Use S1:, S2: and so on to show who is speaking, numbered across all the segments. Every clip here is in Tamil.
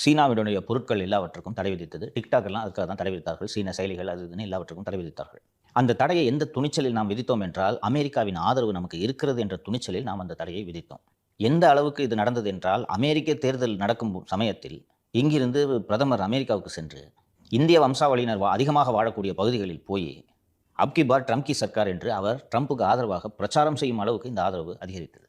S1: சீனாவினுடைய பொருட்கள் எல்லாவற்றுக்கும் தடை விதித்தது. டிக்டாக் எல்லாம் அதுக்காக தான் தடை விதித்தார்கள். சீன செயலிகள் அது இதுன்னு எல்லாவற்றுக்கும் தடை விதித்தார்கள். அந்த தடையை எந்த துணிச்சலில் நாம் விதித்தோம் என்றால், அமெரிக்காவின் ஆதரவு நமக்கு இருக்கிறது என்ற துணிச்சலில் நாம் அந்த தடையை விதித்தோம். எந்த அளவுக்கு இது நடந்தது என்றால், அமெரிக்க தேர்தல் நடக்கும் சமயத்தில் இங்கிருந்து பிரதமர் அமெரிக்காவுக்கு சென்று, இந்திய வம்சாவளியினர் அதிகமாக வாழக்கூடிய பகுதிகளில் போய், அப் கி பார் ட்ரம்ப் கி சர்க்கார் என்று அவர் ட்ரம்புக்கு ஆதரவாக பிரச்சாரம் செய்யும் அளவுக்கு இந்த ஆதரவு அதிகரித்தது.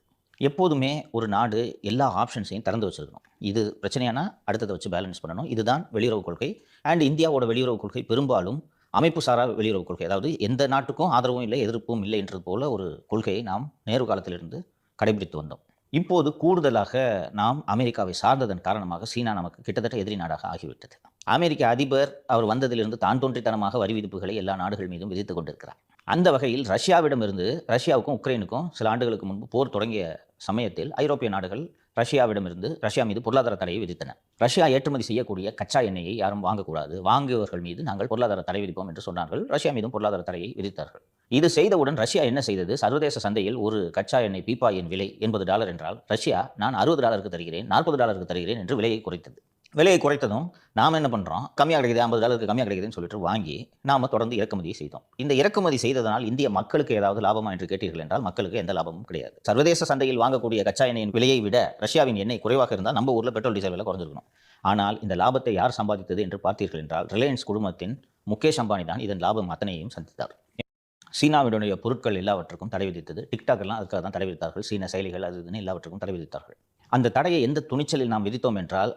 S1: எப்போதுமே ஒரு நாடு எல்லா ஆப்ஷன்ஸையும் திறந்து வச்சிருக்கணும். இது பிரச்சனையானா அடுத்ததை வச்சு பேலன்ஸ் பண்ணணும். இதுதான் வெளியுறவு கொள்கை. அண்ட் இந்தியாவோட வெளியுறவு கொள்கை பெரும்பாலும் அமைப்பு சாரா வெளியுறவு கொள்கை. அதாவது எந்த நாட்டுக்கும் ஆதரவும் இல்லை, எதிர்ப்பும் இல்லை என்றது போல ஒரு கொள்கையை நாம் நேரு காலத்திலிருந்து கடைபிடித்து வந்தோம். இப்போது கூடுதலாக நாம் அமெரிக்காவை சார்ந்ததன் காரணமாக சீனா நமக்கு கிட்டத்தட்ட எதிரி நாடாக ஆகிவிட்டது. அமெரிக்க அதிபர் அவர் வந்ததிலிருந்து தான் தோன்றித்தனமாக வரி விதிப்புகளை எல்லா நாடுகள் மீதும் விதித்துக் கொண்டிருக்கிறார். அந்த வகையில் ரஷ்யாவிடமிருந்து ரஷ்யாவுக்கும் உக்ரைனுக்கும் சில ஆண்டுகளுக்கு முன்பு போர் தொடங்கிய சமயத்தில் ஐரோப்பிய நாடுகள் ரஷ்யா மீது பொருளாதார தடையை விதித்தன. ரஷ்யா ஏற்றுமதி செய்யக்கூடிய கச்சா எண்ணெயை யாரும் வாங்கக்கூடாது, வாங்குபவர்கள் மீது நாங்கள் பொருளாதார தடை விதிப்போம் என்று சொன்னார்கள். ரஷ்யா மீதும் பொருளாதார தடையை விதித்தார்கள். இது செய்தவுடன் ரஷ்யா என்ன செய்தது? சர்வதேச சந்தையில் ஒரு கச்சா எண்ணெய் பீப்பாயின் விலை $80 என்றால், ரஷ்யா நான் $60 தருகிறேன், $40 தருகிறேன் என்று விலையை குறைத்தது. விலையை குறைத்ததும் நாம் என்ன பண்ணுறோம்? கம்மியாக கிடைக்குது, $50 கம்மியாக கிடைக்குதுன்னு சொல்லிட்டு வாங்கி நாம் தொடர்ந்து இறக்குமதி செய்தோம். இந்த இறக்குமதி செய்ததனால் இந்திய மக்களுக்கு ஏதாவது லாபமா என்று கேட்டீர்கள் என்றால், மக்களுக்கு எந்த லாபமும் கிடையாது. சர்வதேச சந்தையில் வாங்கக்கூடிய கச்சா எண்ணெயின் விலையை விட ரஷ்யாவின் எண்ணெய் குறைவாக இருந்தால் நம்ம ஊரில் பெட்ரோல் டீசல் விலை குறைஞ்சிருக்கணும். ஆனால் இந்த லாபத்தை யார் சம்பாதித்தது என்று பார்த்தீர்கள் என்றால், ரிலையன்ஸ் குழுமத்தின் முகேஷ் அம்பானி தான் இதன் லாபம் அத்தனையும் சந்தித்தார். சீனாவினுடைய பொருட்கள் எல்லாவற்றுக்கும் தடை விதித்தது. டிக்டாக் எல்லாம் அதுக்காக தான் தடை விதித்தார்கள். சீன செயலிகள் அது இதுன்னு எல்லாவற்றுக்கும் தடை விதித்தார்கள். அந்த தடையை எந்த துணிச்சலில் நாம் விதித்தோம் என்றால்,